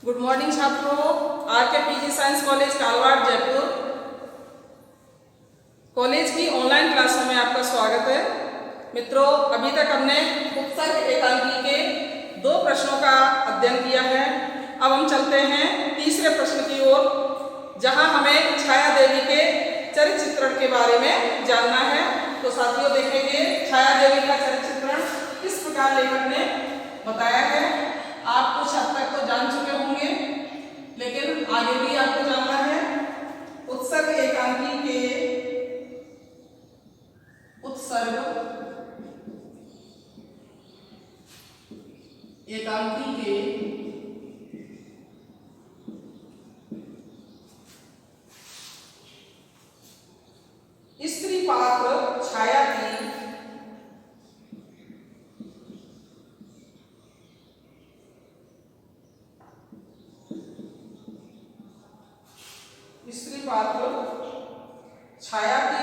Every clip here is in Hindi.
गुड मॉर्निंग छात्रों। R K PG science college Kalwar Jaipur college की ऑनलाइन क्लासों में आपका स्वागत है। मित्रों, अभी तक हमने उपसर्ग एकांकी के 2 प्रश्नों का अध्ययन किया है। अब हम चलते हैं तीसरे प्रश्न की ओर, जहां हमें छाया देवी के चरित्र चित्रण के बारे में जानना है। तो साथियों, देखेंगे छाया देवी का चरित्र चित्रण किस प्रकार लेखक ने बताया है। आप कुछ हद तक तो जान चुके होंगे, लेकिन आगे भी आपको जानना है। उत्सर्ग एकांकी के स्त्री पात्र छाया की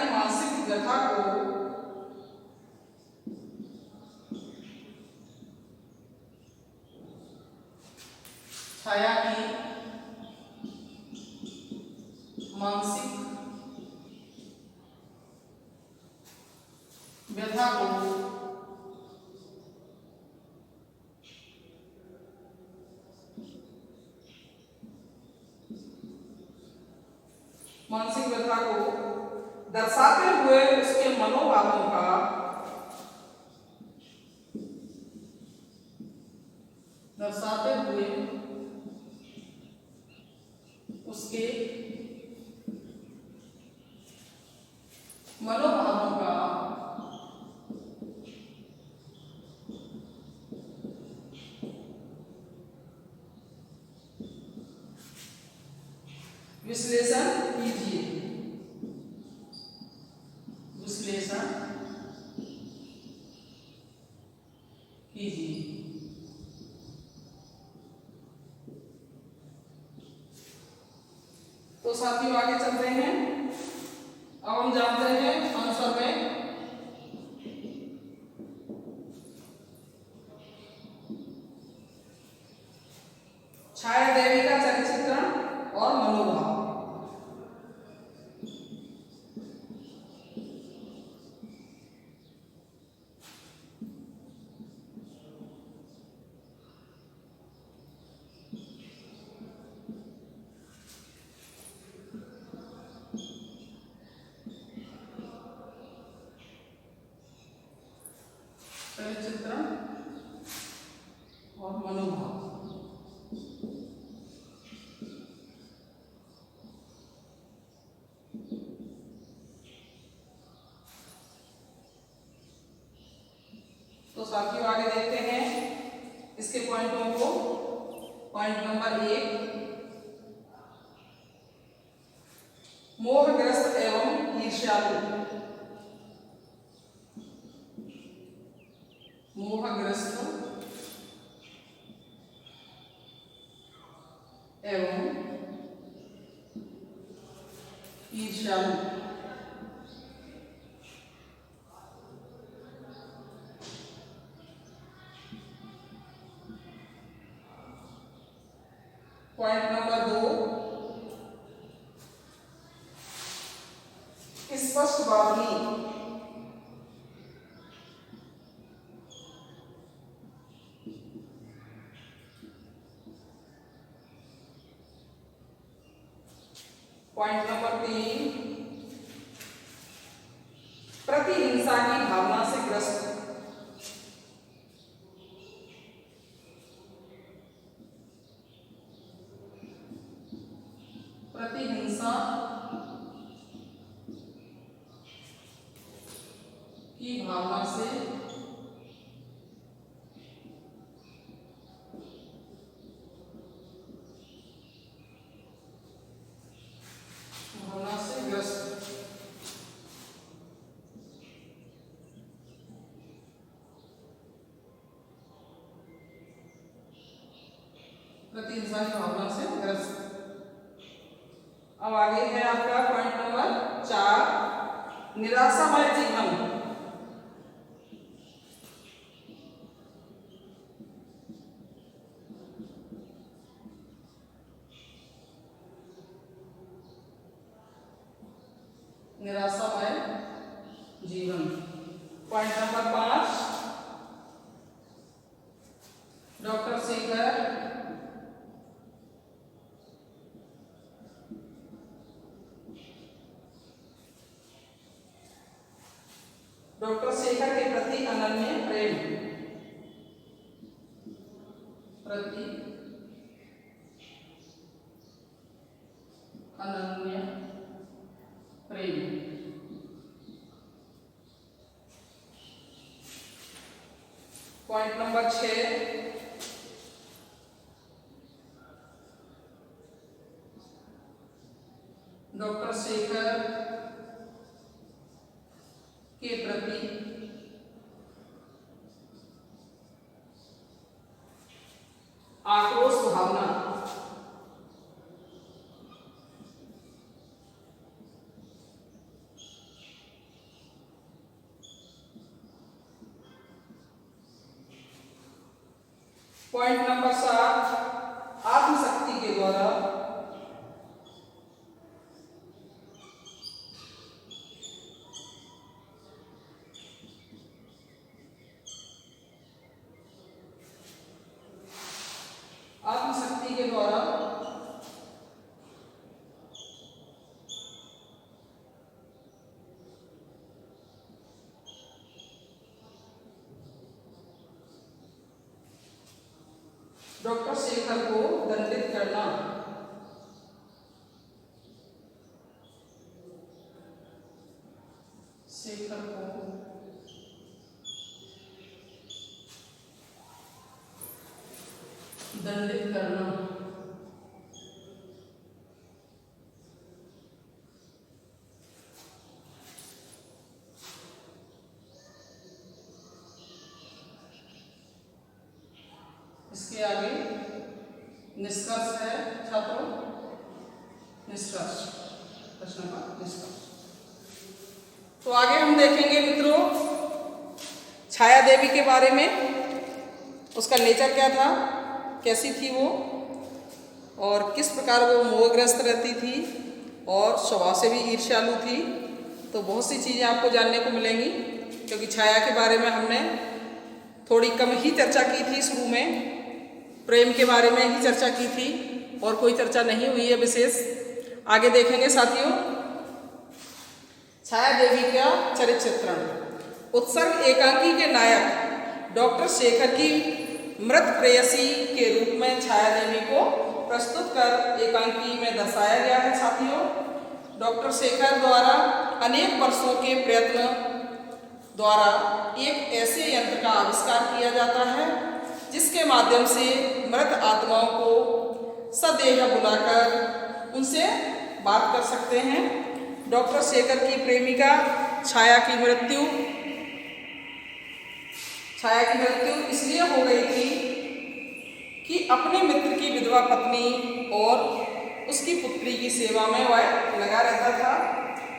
मानसिक व्यथा को दर्शाते हुए उसके मनोभावों का विश्लेषण कीजिए। तो साथियों, आगे चलते हैं। अब हम जानते हैं आंसर में छाया देवी का चरित्र चित्रण और मनोभाव। चित्रण और मनोभाव। तो साथियों, आगे देखते हैं इसके पॉइंटों को। पॉइंट नंबर 1, मोहग्रस्त एवं ईर्ष्यालु। मोहग्रस्त एवं ईर्ष्यालु। पॉइंट नंबर 2, स्पष्टवादी। पॉइंट नंबर 3, प्रतिहिंसा की भावना से ग्रस्त। प्रतिहिंसा की भावना से ग्रस्त। प्रतिहिंसा की भावना से ग्रस्त। अब आगे है आपका पॉइंट नंबर 4, निराशामय जीवन। निराशामय जीवन। पॉइंट नंबर 5, डॉक्टर शेखर के प्रति अनन्य प्रेम। प्रति अनन्य प्रेम। पॉइंट नंबर 6, डॉक्टर शेखर के प्रति आक्रोश भावना। पॉइंट नंबर 7, आत्मशक्ति के द्वारा डॉक्टर शेखर को दंडित करना। शेखर को दंडित करना। इसके आगे निष्कर्ष है छात्रों, निष्कर्ष, प्रश्न का निष्कर्ष। तो आगे हम देखेंगे मित्रों छाया देवी के बारे में, उसका नेचर क्या था, कैसी थी वो, और किस प्रकार वो मोहग्रस्त रहती थी और स्वभाव से भी ईर्ष्यालु थी। तो बहुत सी चीज़ें आपको जानने को मिलेंगी, क्योंकि छाया के बारे में हमने थोड़ी कम ही चर्चा की थी। शुरू में प्रेम के बारे में ही चर्चा की थी और कोई चर्चा नहीं हुई है विशेष। आगे देखेंगे साथियों छाया देवी का चरित्र चित्रण। उत्सर्ग एकांकी के नायक डॉक्टर शेखर की मृत प्रेयसी के रूप में छाया देवी को प्रस्तुत कर एकांकी में दर्शाया गया है। साथियों डॉक्टर शेखर द्वारा अनेक वर्षों के प्रयत्न द्वारा एक ऐसे यंत्र का आविष्कार किया जाता है जिसके माध्यम से मृत आत्माओं को सदेह बुलाकर उनसे बात कर सकते हैं। डॉक्टर शेखर की प्रेमिका छाया की मृत्यु इसलिए हो गई थी कि अपने मित्र की विधवा पत्नी और उसकी पुत्री की सेवा में वह लगा रहता था,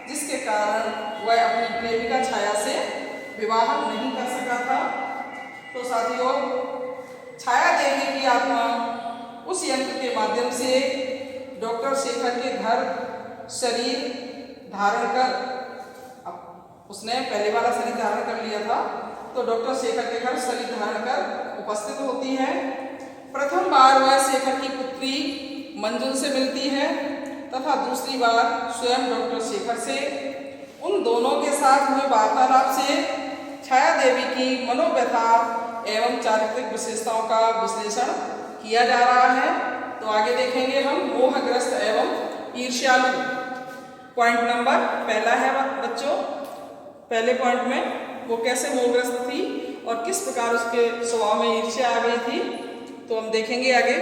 जिसके कारण वह अपनी प्रेमिका छाया से विवाह नहीं कर सका था। तो साथियों छाया देवी की आत्मा उस यंत्र के माध्यम से डॉक्टर शेखर के घर शरीर धारण कर, अब उसने पहले वाला शरीर धारण कर लिया था, तो डॉक्टर शेखर के घर शरीर धारण कर उपस्थित होती है। प्रथम बार वह शेखर की पुत्री मंजुल से मिलती है तथा दूसरी बार स्वयं डॉक्टर शेखर से। उन दोनों के साथ हुए वार्तालाप से छाया देवी की मनोव्यथा एवं चारित्रिक विशेषताओं का विश्लेषण किया जा रहा है। तो आगे देखेंगे हम मोहग्रस्त एवं ईर्ष्यालु। पॉइंट नंबर पहला है बच्चों, पहले पॉइंट में वो कैसे मोहग्रस्त थी और किस प्रकार उसके स्वभाव में ईर्ष्या आ गई थी, तो हम देखेंगे आगे।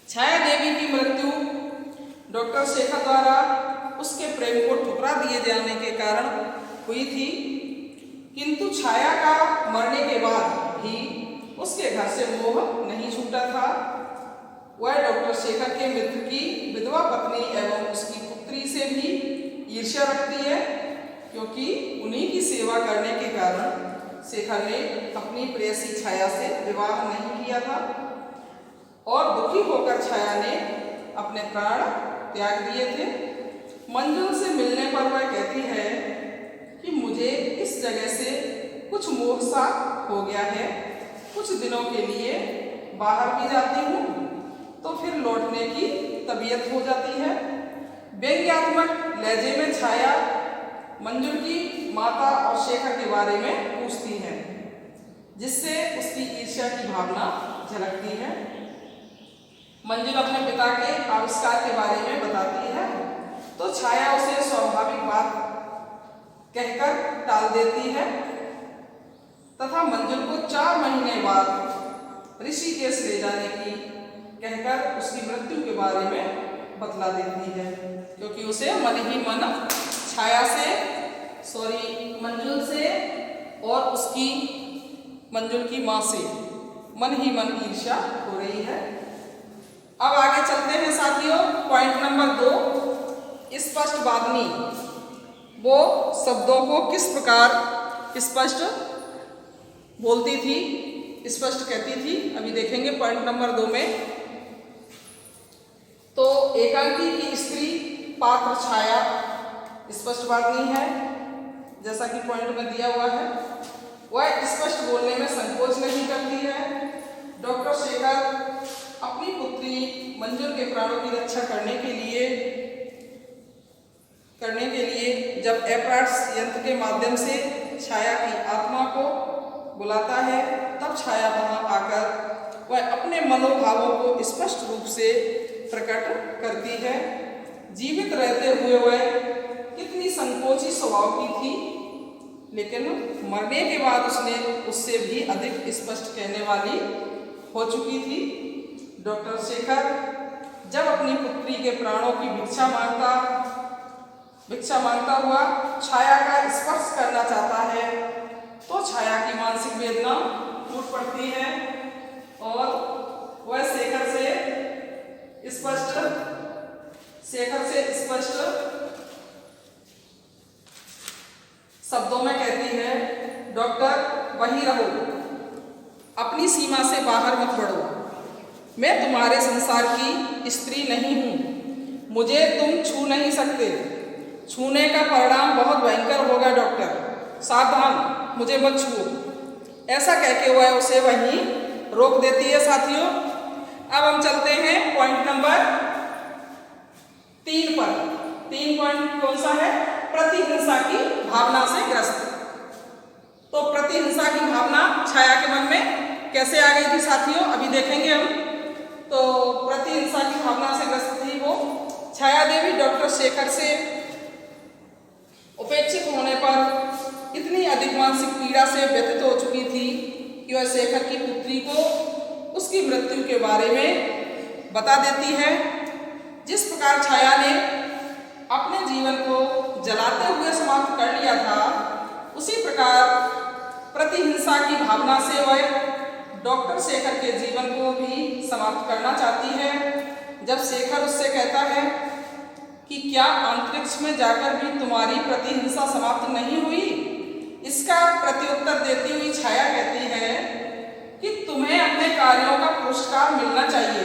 छाया देवी की मृत्यु डॉक्टर शेखर द्वारा उसके प्रेम को ठुकरा दिए जाने के कारण हुई थी, किंतु छाया का मरने के बाद भी उसके घर से मोह नहीं छूटा था। वह डॉक्टर शेखर के मित्र की विधवा पत्नी एवं उसकी पुत्री से भी ईर्ष्या रखती है, क्योंकि उन्हीं की सेवा करने के कारण शेखर ने अपनी प्रेयसी छाया से विवाह नहीं किया था और दुखी होकर छाया ने अपने प्राण त्याग दिए थे। मंजुल से मिलने पर वह कहती है कि मुझे इस जगह से कुछ मोह सा हो गया है, कुछ दिनों के लिए बाहर भी जाती हूँ तो फिर लौटने की तबीयत हो जाती है। व्यंग्यात्मक लहजे में छाया मंजुल की माता और शेखर के बारे में पूछती है, जिससे उसकी ईर्ष्या की भावना झलकती है। मंजुल अपने पिता के आविष्कार के बारे में बताती है तो छाया उसे स्वाभाविक बात कहकर टाल देती है तथा मंजुल को 4 महीने बाद ऋषिकेश ले जाने की कहकर उसकी मृत्यु के बारे में बतला देती है, क्योंकि उसे मन ही मन छाया से मंजुल से और उसकी मंजुल की माँ से मन ही मन ईर्ष्या हो रही है। अब आगे चलते हैं साथियों। पॉइंट नंबर 2, स्पष्ट वादनी। वो शब्दों को किस प्रकार स्पष्ट बोलती थी, स्पष्ट कहती थी, अभी देखेंगे पॉइंट नंबर 2 में। तो एकांकी की स्त्री पात्र छाया स्पष्टवादिनी है, जैसा कि पॉइंट में दिया हुआ है। वह स्पष्ट बोलने में संकोच नहीं करती है। डॉक्टर शेखर अपनी पुत्री मंजुल के प्राणों की रक्षा करने के लिए जब एपराट्स यंत्र के माध्यम से छाया की आत्मा को बुलाता है, तब छाया वहां आकर वह अपने मनोभावों को स्पष्ट रूप से प्रकट करती है। जीवित रहते हुए वह कितनी संकोची स्वभाव की थी, लेकिन मरने के बाद उससे भी अधिक स्पष्ट कहने वाली हो चुकी थी। डॉक्टर शेखर जब अपनी पुत्री के प्राणों की भिक्षा मांगता हुआ छाया का स्पर्श करना चाहता है तो छाया की मानसिक वेदना टूट पड़ती है और वह शेखर से स्पष्ट शब्दों में कहती है, डॉक्टर वहीं रहो, अपनी सीमा से बाहर मत बढ़ो। मैं तुम्हारे संसार की स्त्री नहीं हूं, मुझे तुम छू नहीं सकते। छूने का परिणाम बहुत भयंकर होगा डॉक्टर, सावधान, मुझे मत छुओ। ऐसा कहके वह उसे वहीं रोक देती है। साथियों, अब हम चलते हैं पॉइंट नंबर 3 पर। 3 पॉइंट कौन सा है? प्रतिहिंसा की भावना से ग्रस्त। तो प्रतिहिंसा की भावना छाया के मन में कैसे आ गई थी साथियों, अभी देखेंगे हम। तो प्रतिहिंसा की भावना से ग्रस्त थी वो। छाया देवी डॉक्टर शेखर से उपेक्षित होने पर इतनी अधिक मानसिक पीड़ा से व्यथित हो चुकी थी कि वह शेखर की पुत्री को उसकी मृत्यु के बारे में बता देती है। जिस प्रकार छाया ने अपने जीवन को जलाते हुए समाप्त कर लिया था, उसी प्रकार प्रतिहिंसा की भावना से वह डॉक्टर शेखर के जीवन को भी समाप्त करना चाहती है। जब शेखर उससे कहता है कि क्या अंतरिक्ष में जाकर भी तुम्हारी प्रतिहिंसा समाप्त नहीं हुई, इसका प्रत्युत्तर देती हुई छाया कहती है कि तुम्हें अपने कार्यों का पुरस्कार मिलना चाहिए।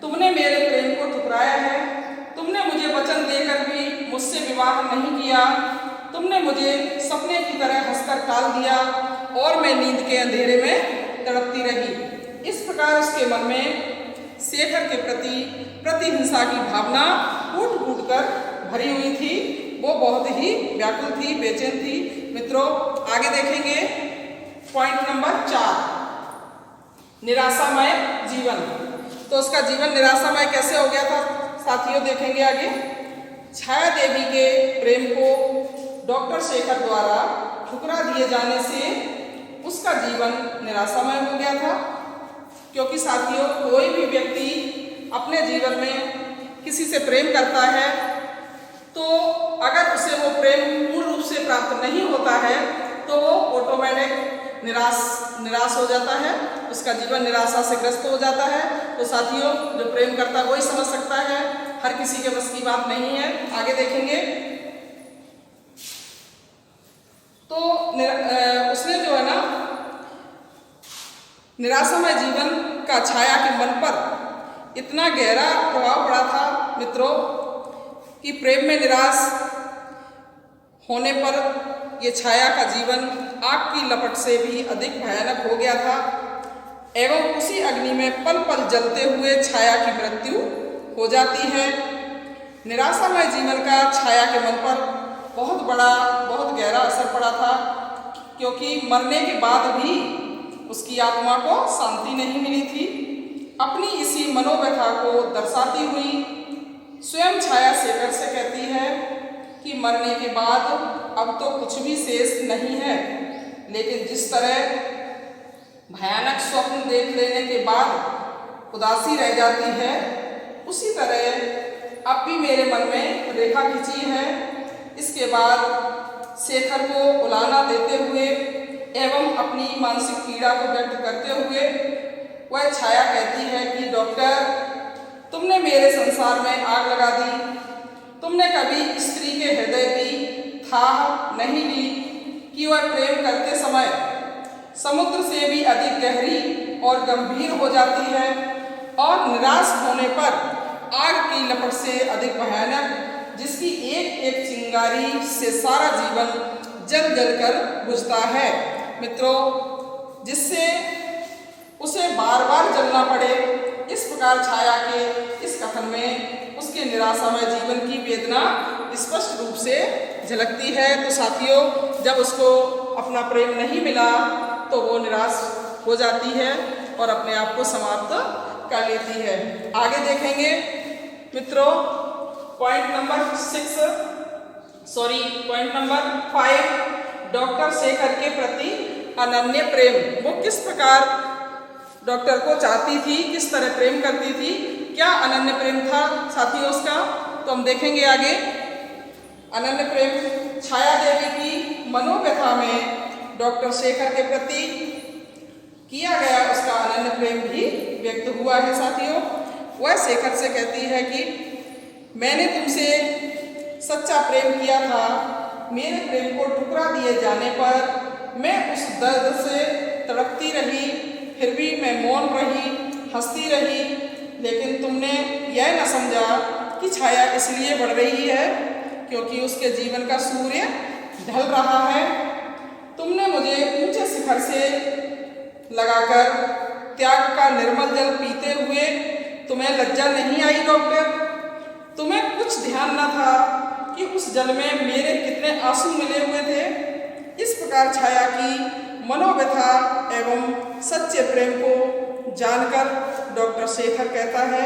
तुमने मेरे प्रेम को ठुकराया है, तुमने मुझे वचन देकर भी मुझसे विवाह नहीं किया, तुमने मुझे सपने की तरह हंसकर टाल दिया और मैं नींद के अंधेरे में तड़पती रही। इस प्रकार उसके मन में शेखर के प्रति प्रतिहिंसा की भावना फूट फूट कर भरी हुई थी। वो बहुत ही व्याकुल थी, बेचैन थी। मित्रों, आगे देखेंगे पॉइंट नंबर 4, निराशामय जीवन। तो उसका जीवन निराशामय कैसे हो गया था साथियों, देखेंगे आगे। छाया देवी के प्रेम को डॉक्टर शेखर द्वारा ठुकरा दिए जाने से उसका जीवन निराशामय हो गया था, क्योंकि साथियों कोई भी व्यक्ति अपने जीवन में किसी से प्रेम करता है तो अगर उसे वो प्रेम पूर्ण रूप से प्राप्त नहीं होता है तो वो ऑटोमेटिक निराश हो जाता है, उसका जीवन निराशा से ग्रस्त हो जाता है। तो साथियों, जो प्रेम करता है वही समझ सकता है, हर किसी के बस की बात नहीं है। आगे देखेंगे तो उसने जो है ना निराशामय जीवन का छाया के मन पर इतना गहरा प्रभाव पड़ा था मित्रों कि प्रेम में निराश होने पर ये छाया का जीवन आग की लपट से भी अधिक भयानक हो गया था एवं उसी अग्नि में पल पल जलते हुए छाया की मृत्यु हो जाती है। निराशामय जीवन का छाया के मन पर बहुत गहरा असर पड़ा था, क्योंकि मरने के बाद भी उसकी आत्मा को शांति नहीं मिली थी। अपनी इसी मनोव्यथा को दर्शाती हुई स्वयं छाया शेखर से कहती है कि मरने के बाद अब तो कुछ भी शेष नहीं है, लेकिन जिस तरह भयानक स्वप्न देख लेने के बाद उदासी रह जाती है, उसी तरह अब भी मेरे मन में रेखा खिंची है। इसके बाद शेखर को उलाहना देते हुए एवं अपनी मानसिक पीड़ा को व्यक्त करते हुए वह छाया कहती है कि डॉक्टर, तुमने मेरे संसार में आग लगा दी। तुमने कभी स्त्री के हृदय की थाह नहीं ली कि वह प्रेम करते समय समुद्र से भी अधिक गहरी और गंभीर हो जाती है और निराश होने पर आग की लपट से अधिक भयानक, जिसकी एक एक चिंगारी से सारा जीवन जल जल कर बुझता है। मित्रों, जिससे उसे बार बार जलना पड़े, इस प्रकार छाया के इस कथन में उसके निराशामय जीवन की वेदना स्पष्ट रूप से झलकती है। तो साथियों, जब उसको अपना प्रेम नहीं मिला तो वो निराश हो जाती है और अपने आप को समाप्त कर लेती है। आगे देखेंगे मित्रों, पॉइंट नंबर 5, डॉक्टर शेखर के प्रति अनन्य प्रेम। वो किस प्रकार डॉक्टर को चाहती थी, किस तरह प्रेम करती थी, क्या अनन्य प्रेम था साथियों उसका, तो हम देखेंगे आगे। अनन्य प्रेम छाया देवी की मनोव्यथा में डॉक्टर शेखर के प्रति किया गया उसका अनन्य प्रेम भी व्यक्त हुआ है साथियों। वह शेखर से कहती है कि मैंने तुमसे सच्चा प्रेम किया था। मेरे प्रेम को ठुकरा दिए जाने पर मैं उस दर्द से तड़पती रही, फिर भी मैं मौन रही, हंसती रही, लेकिन तुमने यह न समझा कि छाया इसलिए बढ़ रही है क्योंकि उसके जीवन का सूर्य ढल रहा है। तुमने मुझे ऊंचे शिखर से लगाकर त्याग का निर्मल जल पीते हुए तुम्हें लज्जा नहीं आई डॉक्टर? तुम्हें कुछ ध्यान न था कि उस जल में मेरे कितने आंसू मिले हुए थे? इस प्रकार छाया की मनोव्यथा एवं सच्चे प्रेम को जानकर डॉक्टर शेखर कहता है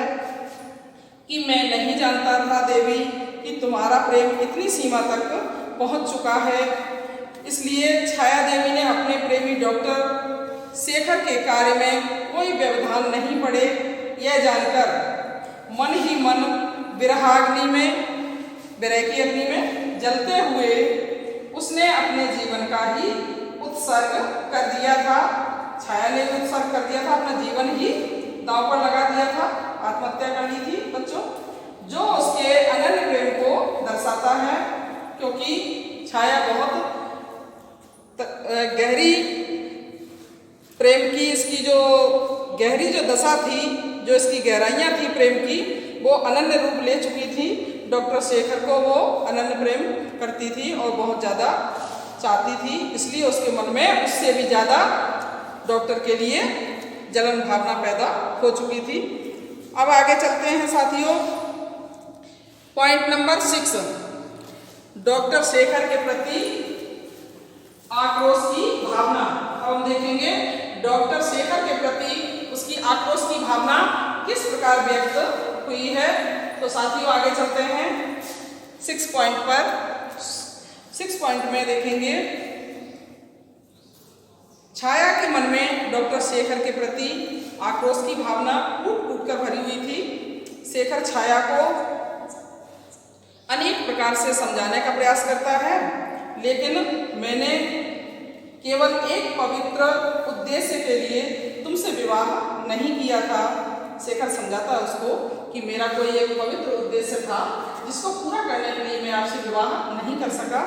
कि मैं नहीं जानता था देवी कि तुम्हारा प्रेम इतनी सीमा तक पहुंच चुका है। इसलिए छाया देवी ने अपने प्रेमी डॉक्टर शेखर के कार्य में कोई व्यवधान नहीं पड़े, यह जानकर मन ही मन विरह की अग्नि में जलते हुए उसने अपने जीवन का ही उत्सर्ग कर दिया था। छाया ने उत्सर्ग कर दिया था, अपना जीवन ही दांव पर लगा दिया था, आत्महत्या कर ली थी बच्चों, जो उसके अनन्य प्रेम को दर्शाता है। क्योंकि छाया बहुत गहरी प्रेम की, इसकी जो गहरी जो दशा थी, जो इसकी गहराइयाँ थी प्रेम की, वो अनन्य रूप ले चुकी थी। डॉक्टर शेखर को वो अनन्य प्रेम करती थी और बहुत ज़्यादा चाहती थी, इसलिए उसके मन में उससे भी ज़्यादा डॉक्टर के लिए जलन भावना पैदा हो चुकी थी। अब आगे चलते हैं साथियों, पॉइंट नंबर 6, डॉक्टर शेखर के प्रति आक्रोश की भावना। अब हम देखेंगे डॉक्टर शेखर के प्रति उसकी आक्रोश की भावना किस प्रकार व्यक्त हुई है। तो साथियों आगे चलते हैं 6 पॉइंट पर। 6 पॉइंट में देखेंगे छाया के मन में डॉक्टर शेखर के प्रति आक्रोश की भावना टूट टूट कर भरी हुई थी। शेखर छाया को अनेक प्रकार से समझाने का प्रयास करता है, लेकिन मैंने केवल एक पवित्र उद्देश्य के लिए तुमसे विवाह नहीं किया था। शेखर समझाता है उसको कि मेरा कोई एक पवित्र उद्देश्य था जिसको पूरा करने के लिए मैं आपसे विवाह नहीं कर सका,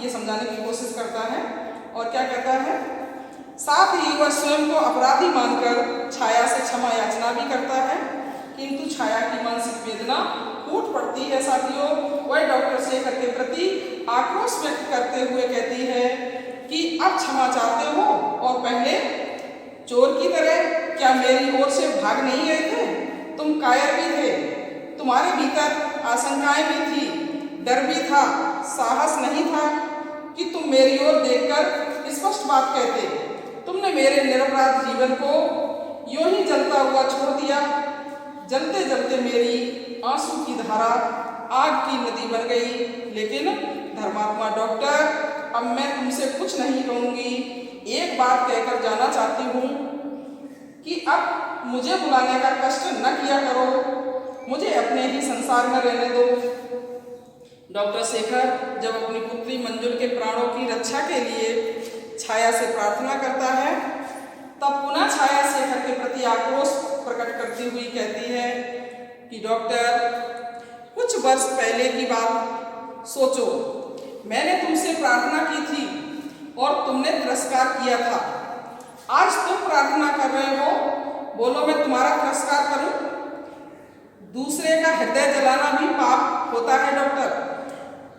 ये समझाने की कोशिश करता है। और क्या कहता है, साथ ही वह स्वयं को अपराधी मानकर छाया से क्षमा याचना भी करता है किंतु छाया की मानसिक वेदना फूट पड़ती है साथियों। वह डॉक्टर शेखर के प्रति आक्रोश व्यक्त करते हुए कहती है कि अब क्षमा चाहते हो और पहले चोर की तरह क्या मेरी ओर से भाग नहीं गए थे? तुम कायर भी थे, तुम्हारे भीतर आशंकाएं भी थी, डर भी था, साहस नहीं था कि तुम मेरी ओर देखकर स्पष्ट बात कहते। तुमने मेरे निरपराध जीवन को यूं ही जलता हुआ छोड़ दिया। जलते जलते मेरी आंसू की धारा आग की नदी बन गई। लेकिन धर्मात्मा डॉक्टर, अब मैं तुमसे कुछ नहीं कहूंगी। एक बात कहकर जाना चाहती हूँ कि अब मुझे बुलाने का कष्ट न किया करो, मुझे अपने ही संसार में रहने दो। डॉक्टर शेखर जब अपनी पुत्री मंजुल के प्राणों की रक्षा के लिए छाया से प्रार्थना करता है, तब पुनः छाया शेखर के प्रति आक्रोश प्रकट करती हुई कहती है कि डॉक्टर, कुछ वर्ष पहले की बात सोचो। मैंने तुमसे प्रार्थना की थी और तुमने तिरस्कार किया था। आज तुम प्रार्थना कर रहे हो, बोलो मैं तुम्हारा तिरस्कार करूं? दूसरे का हृदय जलाना भी पाप होता है डॉक्टर।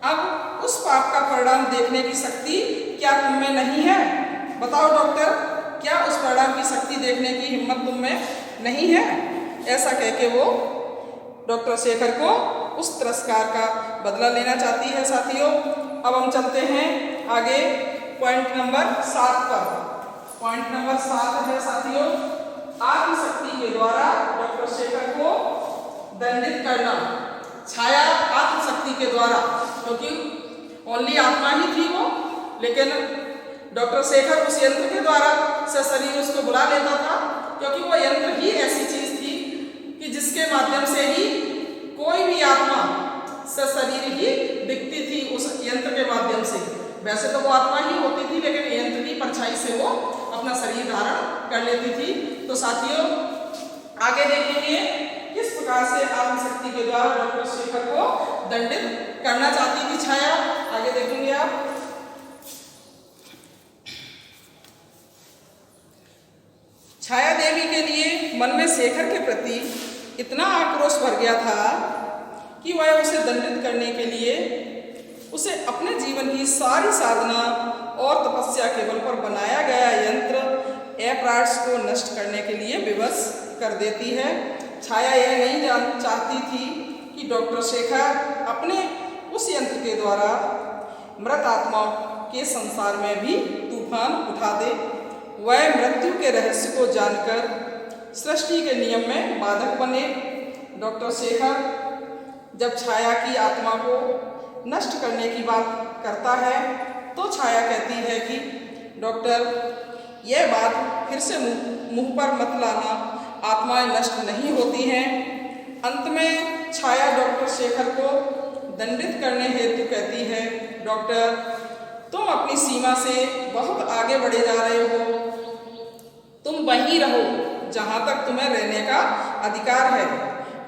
अब उस पाप का परिणाम देखने की शक्ति क्या तुम में नहीं है? बताओ डॉक्टर, क्या उस परिणाम की शक्ति देखने की हिम्मत तुम में नहीं है? ऐसा कह के वो डॉक्टर शेखर को उस तिरस्कार का बदला लेना चाहती है साथियों। अब हम चलते हैं आगे पॉइंट नंबर 7 पर। पॉइंट नंबर 7 है साथियों, आत्मशक्ति के द्वारा डॉक्टर शेखर को दंडित करना। छाया आत्मशक्ति के द्वारा, क्योंकि ओनली आत्मा ही थी वो, लेकिन डॉक्टर शेखर उस यंत्र के द्वारा से शरीर उसको बुला लेता था, क्योंकि वो यंत्र ही ऐसी चीज थी कि जिसके माध्यम से ही कोई भी आत्मा से शरीर ही दिखती थी उस यंत्र के माध्यम से। वैसे तो वो आत्मा ही होती थी, लेकिन यंत्र की परछाई से वो अपना शरीर धारण कर लेती थी। तो साथियों आगे देखेंगे किस प्रकार से आत्मशक्ति के द्वारा डॉक्टर शेखर को दंडित करना चाहती थी छाया। आगे देखेंगे आप। छाया देवी के लिए मन में शेखर के प्रति इतना आक्रोश भर गया था कि वह उसे दंडित करने के लिए उसे अपने जीवन की सारी साधना और तपस्या के बल पर बनाया गया यंत्र एपरार्ट्स को नष्ट करने के लिए विवश कर देती है। छाया यह नहीं चाहती थी कि डॉक्टर शेखर अपने उस यंत्र के द्वारा मृत आत्माओं के संसार में भी तूफान उठा दे। वह मृत्यु के रहस्य को जानकर सृष्टि के नियम में बाधक बने। डॉक्टर शेखर जब छाया की आत्मा को नष्ट करने की बात करता है तो छाया कहती है कि डॉक्टर, यह बात फिर से मुंह पर मत लाना, आत्माएं नष्ट नहीं होती हैं। अंत में छाया डॉक्टर शेखर को दंडित करने हेतु कहती है, डॉक्टर, तुम अपनी सीमा से बहुत आगे बढ़े जा रहे हो। तुम वहीं रहो जहाँ तक तुम्हें रहने का अधिकार है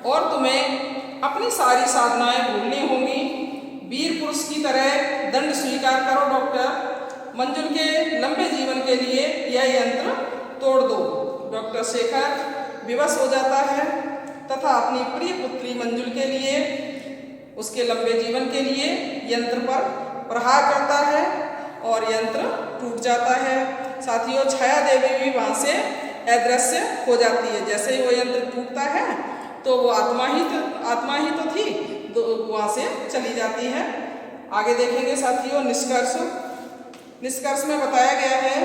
और तुम्हें अपनी सारी साधनाएं भूलनी होंगी। वीर पुरुष की तरह दंड स्वीकार करो डॉक्टर। मंजुल के लंबे जीवन के लिए यह यंत्र तोड़ दो। डॉक्टर शेखर विवश हो जाता है तथा अपनी प्रिय पुत्री मंजुल के लिए, उसके लंबे जीवन के लिए यंत्र पर प्रहार करता है और यंत्र टूट जाता है। साथियों छाया देवी भी वहाँ से अदृश्य हो जाती है। जैसे ही वो यंत्र टूटता है तो वो आत्मा ही तो थी, तो वहाँ से चली जाती है। आगे देखेंगे साथियों निष्कर्ष में बताया गया है,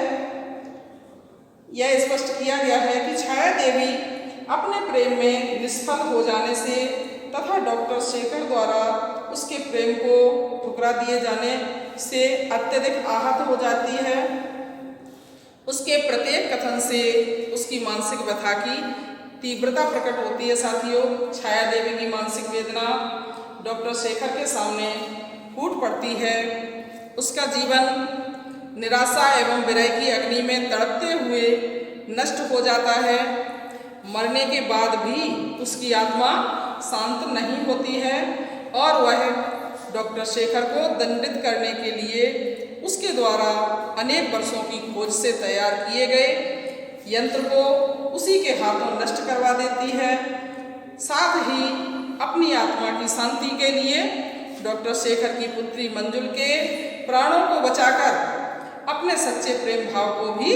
यह स्पष्ट किया गया है कि छाया देवी अपने प्रेम में निष्फल हो जाने से तथा डॉक्टर शेखर द्वारा उसके प्रेम को ठुकरा दिए जाने से अत्यधिक आहत हो जाती है। उसके प्रत्येक कथन से उसकी मानसिक व्यथा की तीव्रता प्रकट होती है। साथियों छाया देवी की मानसिक वेदना डॉक्टर शेखर के सामने फूट पड़ती है। उसका जीवन निराशा एवं विरह की अग्नि में तड़पते हुए नष्ट हो जाता है। मरने के बाद भी उसकी आत्मा शांत नहीं होती है और वह डॉक्टर शेखर को दंडित करने के लिए उसके द्वारा अनेक वर्षों की खोज से तैयार किए गए यंत्र को उसी के हाथों नष्ट करवा देती है। साथ ही अपनी आत्मा की शांति के लिए डॉक्टर शेखर की पुत्री मंजुल के प्राणों को बचाकर अपने सच्चे प्रेम भाव को भी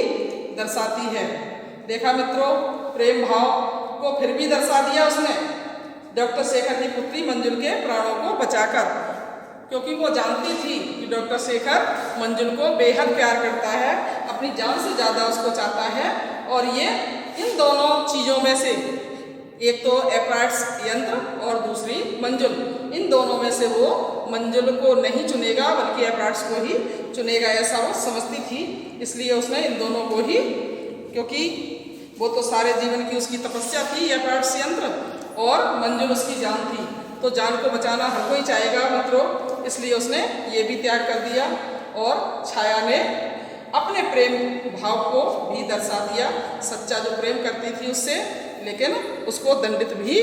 दर्शाती है। देखा मित्रों, प्रेम भाव को फिर भी दर्शा दिया उसने, डॉक्टर शेखर की पुत्री मंजुल के प्राणों को बचाकर, क्योंकि वो जानती थी कि डॉक्टर शेखर मंजुल को बेहद प्यार करता है, अपनी जान से ज़्यादा उसको चाहता है। और ये इन दोनों चीज़ों में से, एक तो एपराइट्स यंत्र और दूसरी मंजुल, इन दोनों में से वो मंजुल को नहीं चुनेगा बल्कि एपराइट्स को ही चुनेगा, ऐसा वो समझती थी। इसलिए उसने इन दोनों को ही, क्योंकि वो तो सारे जीवन की उसकी तपस्या थी, एपराइट्स यंत्र और मंजुल उसकी जान थी, तो जान को बचाना हर कोई चाहेगा मित्रों, इसलिए उसने ये भी त्याग कर दिया। और छाया ने अपने प्रेम भाव को भी दर्शा दिया, सच्चा जो प्रेम करती थी उससे, लेकिन उसको दंडित भी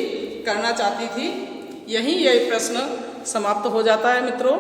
करना चाहती थी। यहीं यह प्रश्न समाप्त हो जाता है मित्रों।